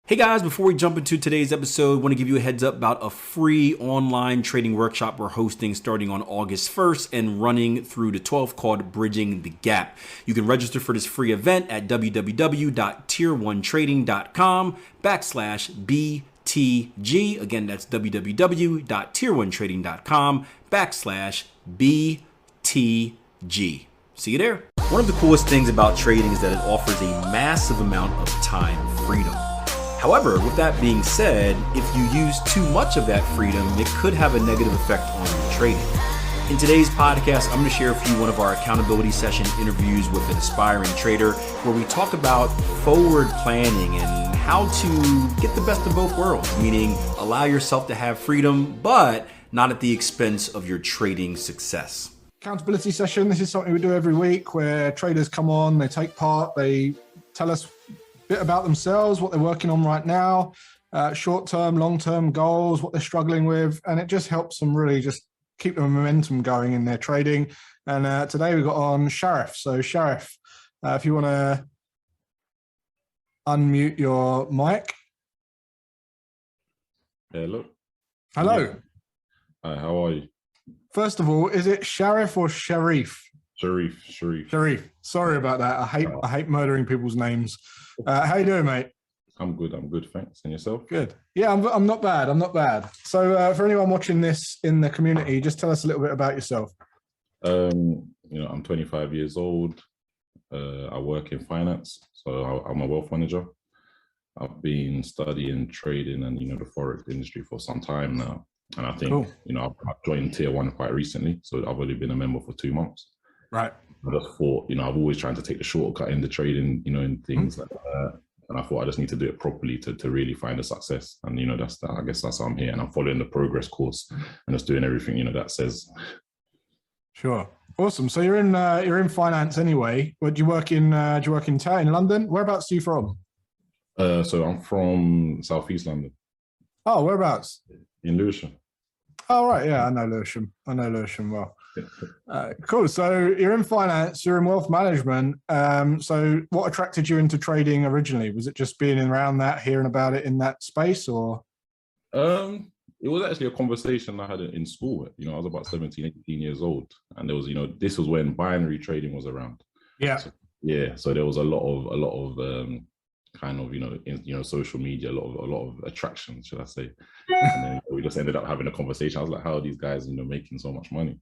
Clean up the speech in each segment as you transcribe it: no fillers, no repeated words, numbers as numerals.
Hey guys, before we jump into today's episode, I want to give you a heads up about a free online trading workshop we're hosting starting on August 1st and running through the 12th called Bridging the Gap. You can register for this free event at www.tier1trading.com/BTG. Again, that's www.tier1trading.com/BTG. See you there. One of the coolest things about trading is that it offers a massive amount of time freedom. However, with that being said, if you use too much of that freedom, it could have a negative effect on your trading. In today's podcast, I'm going to share with you one of our accountability session interviews with an aspiring trader where we talk about forward planning and how to get the best of both worlds, meaning allow yourself to have freedom, but not at the expense of your trading success. Accountability session. This is something we do every week where traders come on, they take part, they tell us bit about themselves, what they're working on right now, short-term, long-term goals, what they're struggling with, and it just helps them really just keep the momentum going in their trading. And today we got on Sharif. So Sharif, if you want to unmute your mic. Hello. Hello. Hi, how are you? First of all, is it Sharif or Sharif? Sharif. Sharif. Sorry about that. I hate murdering people's names. How you doing, mate? I'm good, thanks. And yourself? Good. Yeah, I'm not bad. So for anyone watching this in the community, just tell us a little bit about yourself. I'm 25 years old. I work in finance, so I'm a wealth manager. I've been studying trading and the forex industry for some time now, and I think Cool. I've joined Tier 1 quite recently, so I've only been a member for 2 months. Right. I just thought, I've always trying to take the shortcut in the trading, and things like that. And I thought I just need to do it properly to really find a success. And, I guess that's how I'm here. And I'm following the progress course and just doing everything, that says. Sure. Awesome. So you're in finance anyway. But do you work in London? Whereabouts are you from? So I'm from Southeast London. Oh, whereabouts? In Lewisham. Oh, right. Yeah, I know Lewisham well. Cool. So you're in finance, you're in wealth management. So what attracted you into trading originally? Was it just being around that, hearing about it in that space, or? It was actually a conversation I had in school. I was about 17, 18 years old. And there was, this was when binary trading was around. Yeah. So there was a lot of kind of, social media, a lot of attraction, should I say. And then we just ended up having a conversation. I was like, how are these guys, making so much money?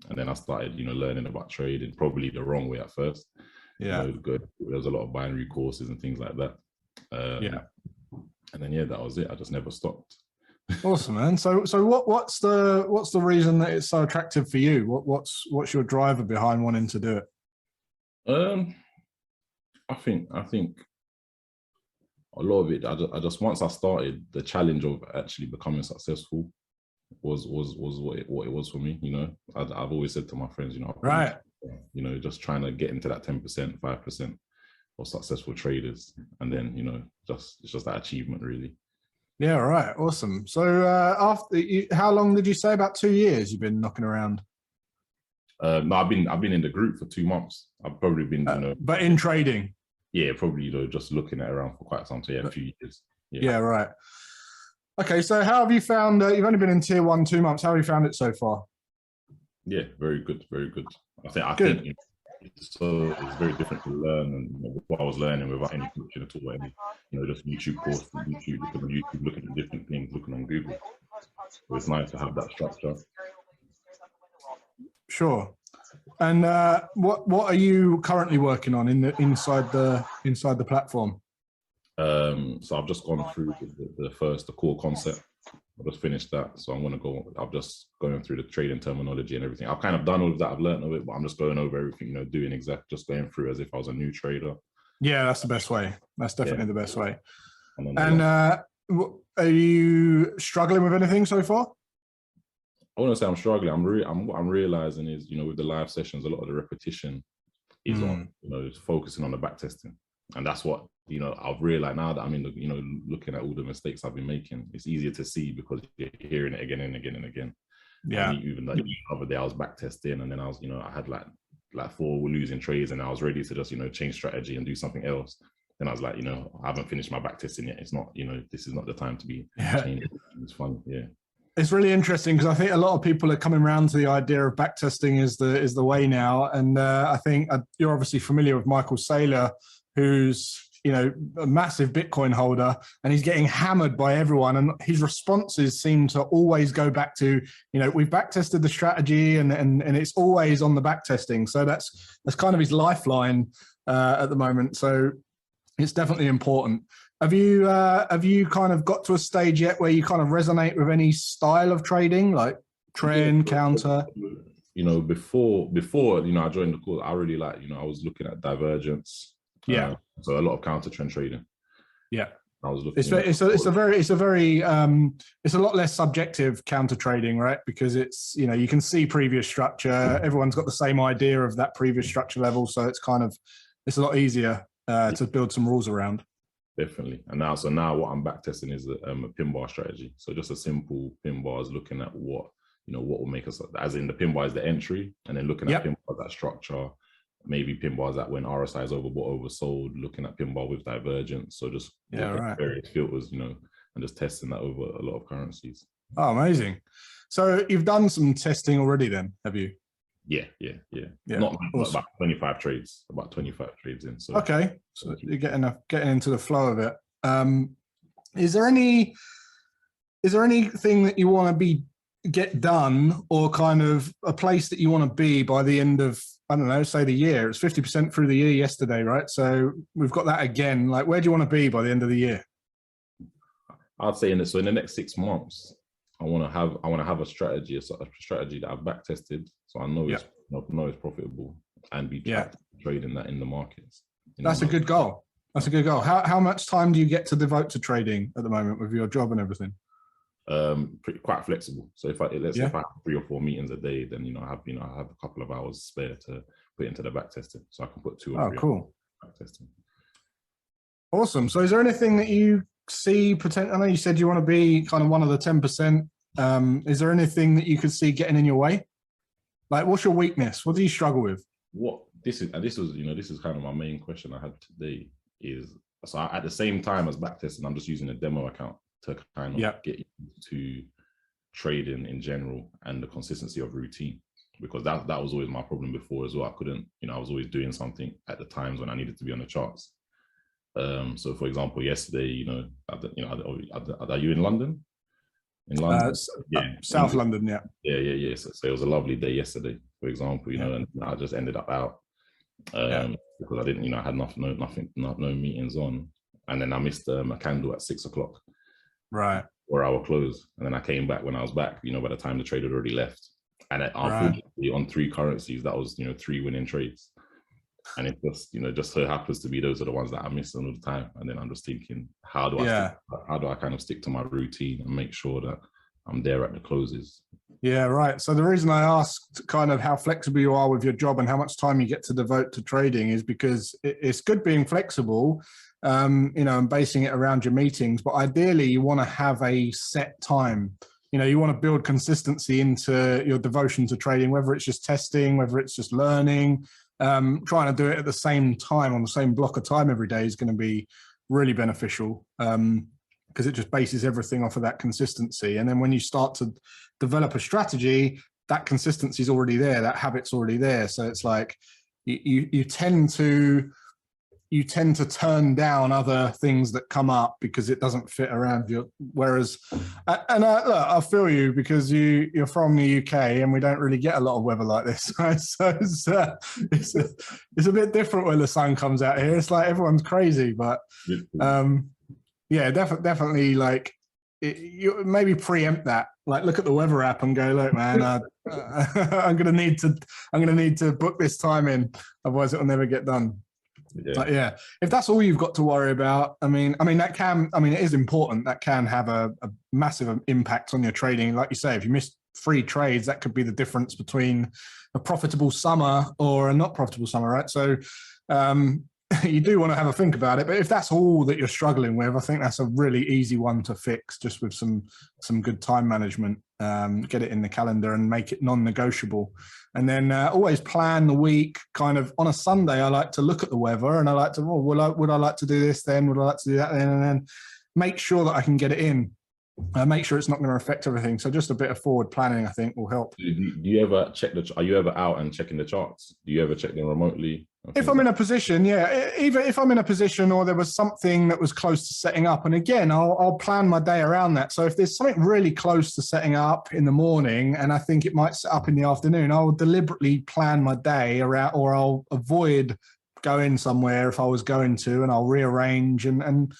And then I started, learning about trading, probably the wrong way at first. Yeah. There was a lot of binary courses and things like that. Yeah. And then, that was it. I just never stopped. Awesome, man. So what's the reason that it's so attractive for you? What's your driver behind wanting to do it? I think a lot of it, I just once I started, the challenge of actually becoming successful was what it was for me. I've always said to my friends, Right. Just trying to get into that 10%, 5% of successful traders, and then it's just that achievement really. Yeah. Right. Awesome. So how long did you say? About 2 years you've been knocking around? No, I've been in the group for 2 months. I've probably been but in trading. Yeah, probably just looking at around for quite some time. Yeah, a few years. Yeah. Right. Okay, so how have you found, you've only been in Tier 1 2 months, how have you found it so far? Yeah, very good. I think it's very different to learn, and what I was learning without any coaching at all, just YouTube course, looking at different things, looking on Google. So it's nice to have that structure. Sure. And what are you currently working on inside the platform? So I've just gone through the core concept. I just finished that, so I'm just going through the trading terminology and everything. I've kind of done all of that. I've learned of it, but I'm just going over everything. Just going through as if I was a new trader. Yeah, that's the best way. That's definitely the best way. And are you struggling with anything so far? I wouldn't say I'm struggling. What I'm realizing is, with the live sessions, a lot of the repetition is on, focusing on the back testing. And that's what, I've realized now that I'm in the, looking at all the mistakes I've been making, it's easier to see because you're hearing it again and again and again. Yeah. And even like the other day I was back testing, and then I was, I had like 4 losing trades, and I was ready to just, change strategy and do something else. then I was like, I haven't finished my back testing yet. It's not, this is not the time to be changing. It's fun. Yeah. It's really interesting because I think a lot of people are coming around to the idea of backtesting is the way now. And I think you're obviously familiar with Michael Saylor, who's, a massive Bitcoin holder, and he's getting hammered by everyone. And his responses seem to always go back to, we've backtested the strategy and it's always on the backtesting. So that's kind of his lifeline at the moment. So it's definitely important. Have you kind of got to a stage yet where you kind of resonate with any style of trading, like trend, counter? Before I joined the course, I really like, I was looking at divergence. Yeah. So a lot of counter trend trading. Yeah. I was looking. It's a lot less subjective counter trading, right? Because it's, you can see previous structure. Everyone's got the same idea of that previous structure level. So it's a lot easier to build some rules around. Definitely. And now what I'm back testing is a pin bar strategy. So just a simple pin bar is looking at what will make us, as in the pin bar is the entry, and then looking at pin bar, that structure, maybe pin bars that when RSI is overbought, oversold, looking at pin bar with divergence. So just various filters, and just testing that over a lot of currencies. Oh, amazing. So you've done some testing already then, have you? Yeah. Not awesome. About 25 trades in. So okay. So you're getting into the flow of it. Is there anything that you want to get done, or kind of a place that you want to be by the end of, I don't know, say the year? It's 50% through the year yesterday, right? So we've got that again. Like, where do you want to be by the end of the year? I'd say in the next 6 months, I want to have a strategy that I've back tested, so I know it's profitable, and be trading that in the markets. That's a good goal. That's a good goal. How much time do you get to devote to trading at the moment with your job and everything? Quite flexible. So if I have 3 or 4 meetings a day, then I have a couple of hours spare to put into the back testing, so I can put 2 or 3 cool back testing. Awesome. So is there anything that you see potential? I know you said you want to be kind of one of the 10%. Is there anything that you could see getting in your way? Like, what's your weakness? What do you struggle with? This is kind of my main question I had today. So at the same time as backtesting, I'm just using a demo account to kind of get to trading in general and the consistency of routine, because that was always my problem before as well. I couldn't, I was always doing something at the times when I needed to be on the charts. So for example, yesterday, are you in London? In London, South London, yeah. So it was a lovely day yesterday, for example, and I just ended up out because I didn't, I had no meetings on, and then I missed a candle at 6 o'clock, right, 4-hour close, and then I came back. When I was back, by the time the trade had already left, and unfortunately on 3 currencies, that was 3 winning trades. And it just so happens to be those are the ones that I miss all the time. And then I'm just thinking, how do I kind of stick to my routine and make sure that I'm there at the closes? Yeah, right. So the reason I asked kind of how flexible you are with your job and how much time you get to devote to trading is because it's good being flexible, and basing it around your meetings. But ideally, you want to have a set time. You want to build consistency into your devotion to trading, whether it's just testing, whether it's just learning. Trying to do it at the same time on the same block of time every day is going to be really beneficial, because it just bases everything off of that consistency. And then when you start to develop a strategy, that consistency is already there, that habit's already there. So it's like you tend to turn down other things that come up because it doesn't fit around you. Whereas, look, I feel you, because you're from the UK and we don't really get a lot of weather like this, right? So it's a bit different when the sun comes out here. It's like everyone's crazy, but definitely like you maybe preempt that. Like, look at the weather app and go, look, man, I'm gonna need to book this time in, otherwise it will never get done. But if that's all you've got to worry about, it is important. That can have a massive impact on your trading. Like you say, if you miss 3 trades, that could be the difference between a profitable summer or a not profitable summer, right? So you do want to have a think about it. But if that's all that you're struggling with, I think that's a really easy one to fix, just with some good time management. Get it in the calendar and make it non-negotiable. And then always plan the week. Kind of on a Sunday, I like to look at the weather and I like to, would I like to do this then? Would I like to do that then? And then make sure that I can get it in. Make sure it's not going to affect everything. So just a bit of forward planning, I think, will help. Do you ever check are you ever out and checking the charts? Do you ever check them remotely? If I'm in a position, yeah. Either if I'm in a position or there was something that was close to setting up. And again, I'll plan my day around that. So if there's something really close to setting up in the morning and I think it might set up in the afternoon, I'll deliberately plan my day around, or I'll avoid going somewhere if I was going to, and I'll rearrange and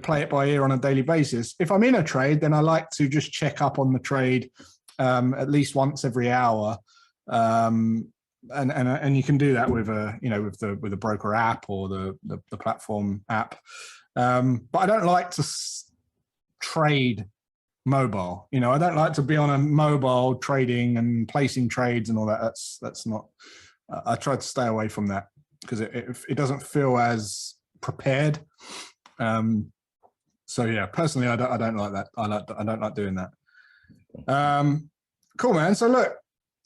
play it by ear on a daily basis. If I'm in a trade, then I like to just check up on the trade at least once every hour. And you can do that with with the broker app or the platform app. But I don't like to trade mobile. I don't like to be on a mobile trading and placing trades and all that. That's not. I try to stay away from that because it doesn't feel as prepared. So yeah, personally, I don't like that. I don't like doing that. Cool, man. So look,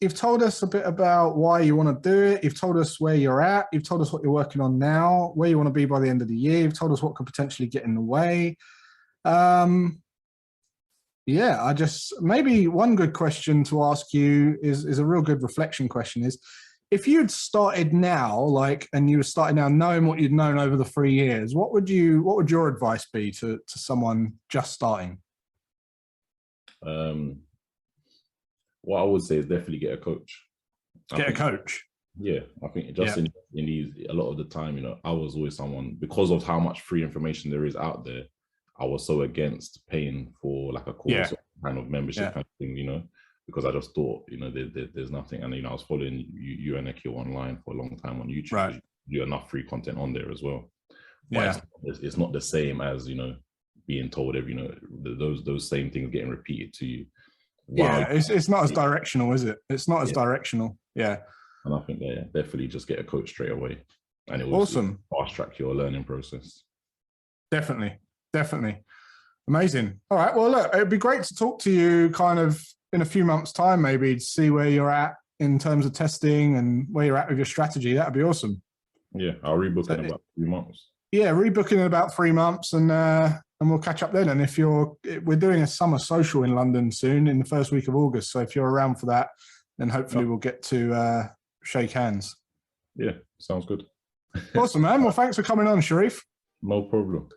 you've told us a bit about why you want to do it. You've told us where you're at. You've told us what you're working on now, where you want to be by the end of the year. You've told us what could potentially get in the way. Maybe one good question to ask you is a real good reflection question is, if you'd started now, and you were starting now knowing what you'd known over the 3 years, what would your advice be to someone just starting? What I would say is definitely get a coach. Get a coach. Yeah, I think just in these, a lot of the time, I was always someone, because of how much free information there is out there, I was so against paying for like a course or kind of membership kind of thing, because I just thought, there's nothing. And, I was following you and Akil online for a long time on YouTube. Right. You have enough free content on there as well. But Yeah. it's not the same as, being told those same things getting repeated to you. Yeah, it's not as directional, is it? It's not as directional. Yeah. And I think definitely just get a coach straight away. And it will awesome. Fast track your learning process. Definitely. Amazing. All right. Well, look, it'd be great to talk to you kind of in a few months' time, maybe, to see where you're at in terms of testing and where you're at with your strategy. That'd be awesome. Yeah, I'll rebook in about 3 months. Yeah, rebook in about 3 months and we'll catch up then. And we're doing a summer social in London soon in the first week of August. So if you're around for that, then hopefully we'll get to shake hands. Yeah, sounds good. Awesome, man. Well, thanks for coming on, Sharif. No problem.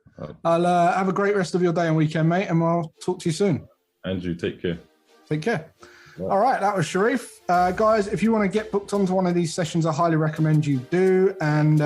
I'll have a great rest of your day and weekend, mate, and I'll talk to you soon. Andrew, take care. Take care. Yeah. All right, that was Sharif. Guys, if you want to get booked onto one of these sessions, I highly recommend you do. And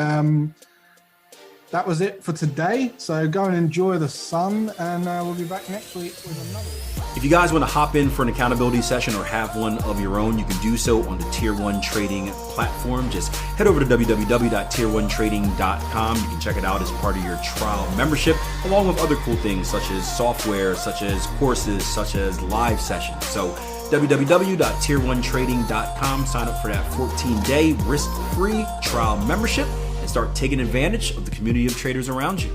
that was it for today. So go and enjoy the sun, and we'll be back next week with another one. If you guys want to hop in for an accountability session or have one of your own, you can do so on the Tier 1 Trading platform. Just head over to www.tier1trading.com. You can check it out as part of your trial membership, along with other cool things such as software, such as courses, such as live sessions. So www.tier1trading.com. Sign up for that 14-day risk-free trial membership and start taking advantage of the community of traders around you.